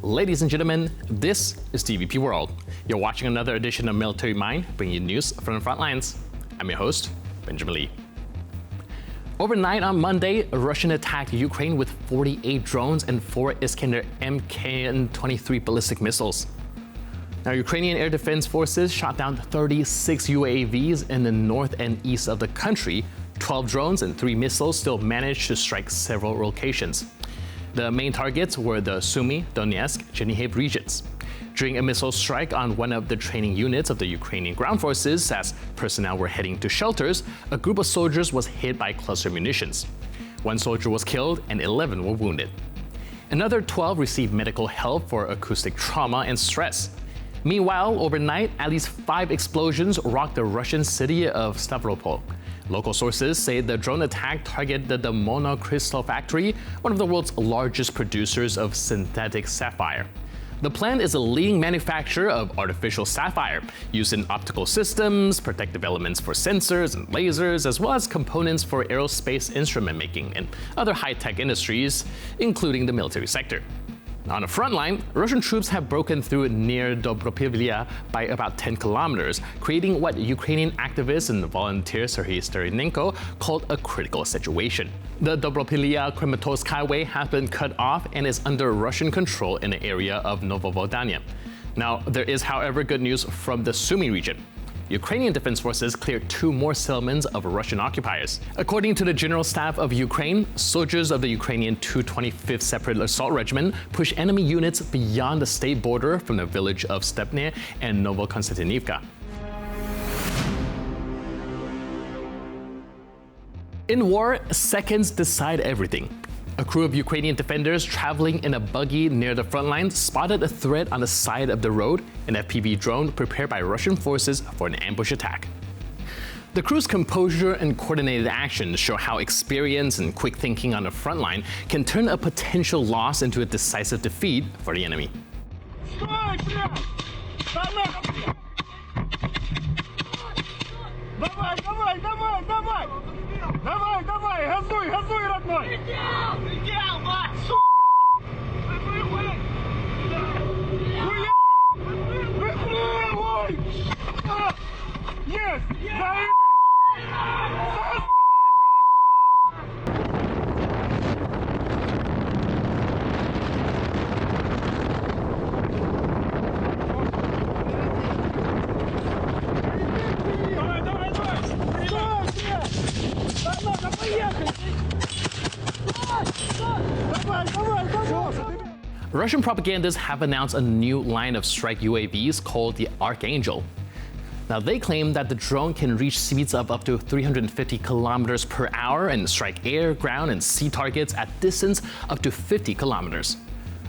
Ladies and gentlemen, this is DVP World. You're watching another edition of Military Mind, bringing you news from the front lines. I'm your host, Benjamin Lee. Overnight on Monday, Russia attacked Ukraine with 48 drones and 4 Iskander Mk-23 ballistic missiles. Now, Ukrainian Air Defense Forces shot down 36 UAVs in the north and east of the country. 12 drones and 3 missiles still managed to strike several locations. The main targets were the Sumy, Donetsk, Chernihiv regions. During a missile strike on one of the training units of the Ukrainian ground forces, as personnel were heading to shelters, a group of soldiers was hit by cluster munitions. 1 soldier was killed and 11 were wounded. Another 12 received medical help for acoustic trauma and stress. Meanwhile, overnight, at least 5 explosions rocked the Russian city of Stavropol. Local sources say the drone attack targeted the monocrystal factory, one of the world's largest producers of synthetic sapphire. The plant is a leading manufacturer of artificial sapphire, used in optical systems, protective elements for sensors and lasers, as well as components for aerospace instrument making and other high-tech industries, including the military sector. On the front line, Russian troops have broken through near Dobropilya by about 10 kilometers, creating what Ukrainian activist and volunteer Serhiy Starinenko called a critical situation. The Dobropilya-Kramatorsk highway has been cut off and is under Russian control in the area of Novovodanya. Now, there is, however, good news from the Sumy region. Ukrainian Defense Forces cleared 2 more settlements of Russian occupiers. According to the General Staff of Ukraine, soldiers of the Ukrainian 225th Separate Assault Regiment pushed enemy units beyond the state border from the village of Stepne and Novokonstantinivka. In war, seconds decide everything. A crew of Ukrainian defenders traveling in a buggy near the front lines spotted a threat on the side of the road, an FPV drone prepared by Russian forces for an ambush attack. The crew's composure and coordinated actions show how experience and quick thinking on the front line can turn a potential loss into a decisive defeat for the enemy. Давай, давай, газуй, газуй, родной! Предел, мать, сука! Выхуй! Есть! Russian propagandists have announced a new line of strike UAVs called the Archangel. Now, they claim that the drone can reach speeds of up to 350 kilometers per hour and strike air, ground, and sea targets at distance up to 50 kilometers.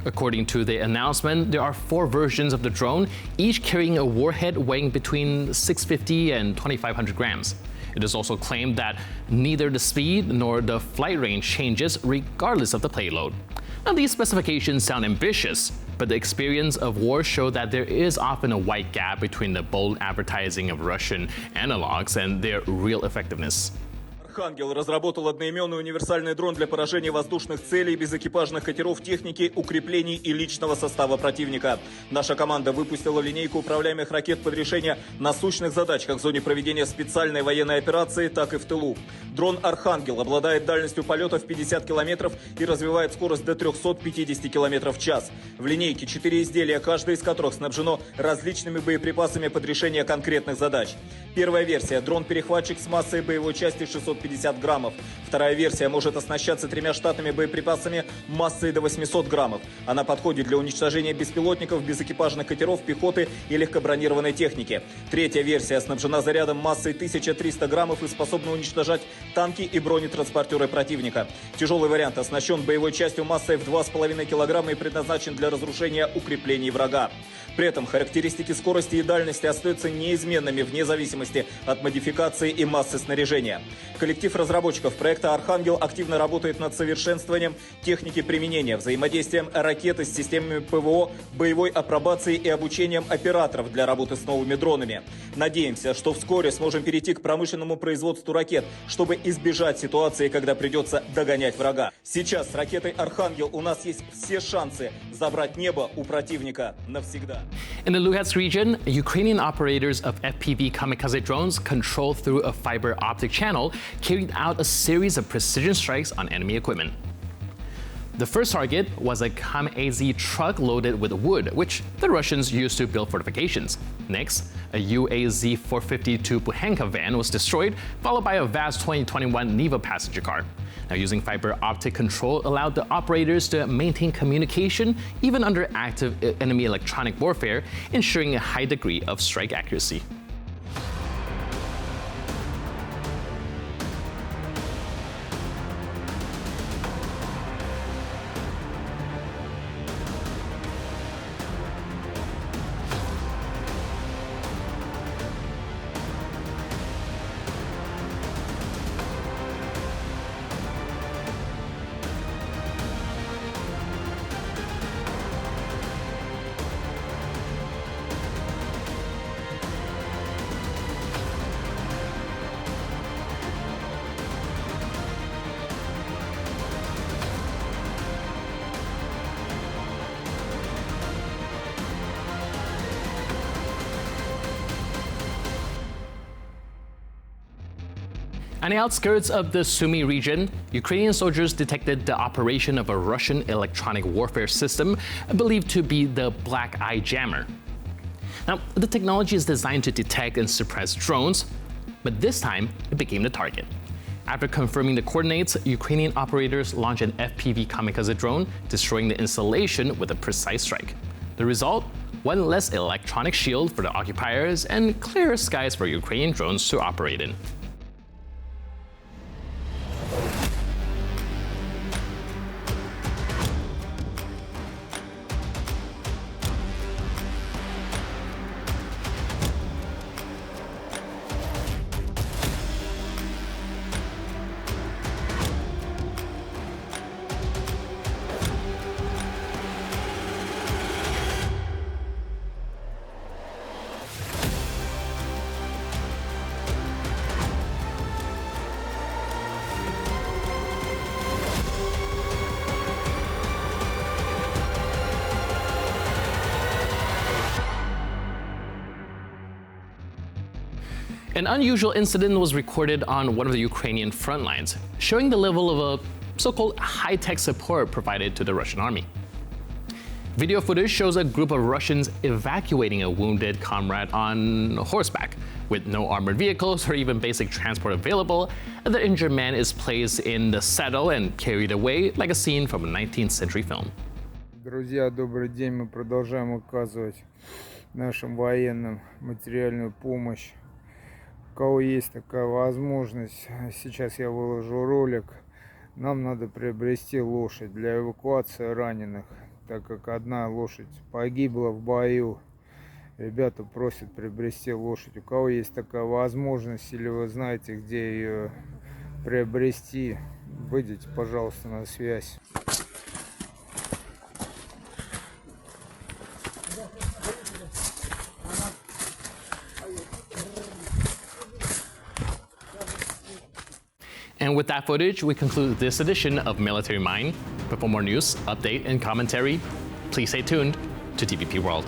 According to the announcement, there are 4 versions of the drone, each carrying a warhead weighing between 650 and 2,500 grams. It is also claimed that neither the speed nor the flight range changes regardless of the payload. Now, these specifications sound ambitious, but the experience of war show that there is often a wide gap between the bold advertising of Russian analogs and their real effectiveness. Archangel разработал одноименный универсальный дрон для поражения воздушных целей без экипажных катеров, техники, укреплений и личного состава противника. Наша команда выпустила линейку управляемых ракет под решение насущных задач как в зоне проведения специальной военной операции, так и в тылу. Дрон «Архангел» обладает дальностью полета в 50 километров и развивает скорость до 350 километров в час. В линейке 4 изделия, каждое из которых снабжено различными боеприпасами под решение конкретных задач. Первая версия – дрон-перехватчик с массой боевой части 650 граммов. Вторая версия может оснащаться 3 штатными боеприпасами массой до 800 граммов. Она подходит для уничтожения беспилотников, безэкипажных катеров, пехоты и легкобронированной техники. Третья версия снабжена зарядом массой 1300 граммов и способна уничтожать танки и бронетранспортеры противника. Тяжелый вариант оснащен боевой частью массой в 2,5 килограмма и предназначен для разрушения укреплений врага. При этом характеристики скорости и дальности остаются неизменными вне зависимости от модификации и массы снаряжения. Количество Коллектив разработчиков проекта «Архангел» активно работает над совершенствованием техники применения, взаимодействием ракеты с системами ПВО, боевой апробацией и обучением операторов для работы с новыми дронами. Надеемся, что вскоре сможем перейти к промышленному производству ракет, чтобы избежать ситуации, когда придется догонять врага. Сейчас с ракетой «Архангел» у нас есть все шансы забрать небо у противника навсегда. In the Luhansk region, Ukrainian operators of FPV kamikaze drones controlled through a fiber optic channel carried out a series of precision strikes on enemy equipment. The first target was a kamikaze truck loaded with wood, which the Russians used to build fortifications. Next, a UAZ-452 Puhenka van was destroyed, followed by a VAZ 2021 Neva passenger car. Now, using fiber optic control allowed the operators to maintain communication even under active enemy electronic warfare, ensuring a high degree of strike accuracy. On the outskirts of the Sumy region, Ukrainian soldiers detected the operation of a Russian electronic warfare system believed to be the Black Eye Jammer. Now, the technology is designed to detect and suppress drones, but this time it became the target. After confirming the coordinates, Ukrainian operators launched an FPV kamikaze drone, destroying the installation with a precise strike. The result? One less electronic shield for the occupiers and clearer skies for Ukrainian drones to operate in. An unusual incident was recorded on one of the Ukrainian front lines, showing the level of a so-called high-tech support provided to the Russian army. Video footage shows a group of Russians evacuating a wounded comrade on horseback. With no armored vehicles or even basic transport available, the injured man is placed in the saddle and carried away like a scene from a 19th century film. Друзья, добрый день. Мы продолжаем оказывать нашим военным материальную помощь. У кого есть такая возможность, сейчас я выложу ролик. Нам надо приобрести лошадь для эвакуации раненых, так как одна лошадь погибла в бою. Ребята просят приобрести лошадь. У кого есть такая возможность или вы знаете, где ее приобрести, выйдите, пожалуйста, на связь. And with that footage, we conclude this edition of Military Mind. But for more news, update, and commentary, please stay tuned to TVP World.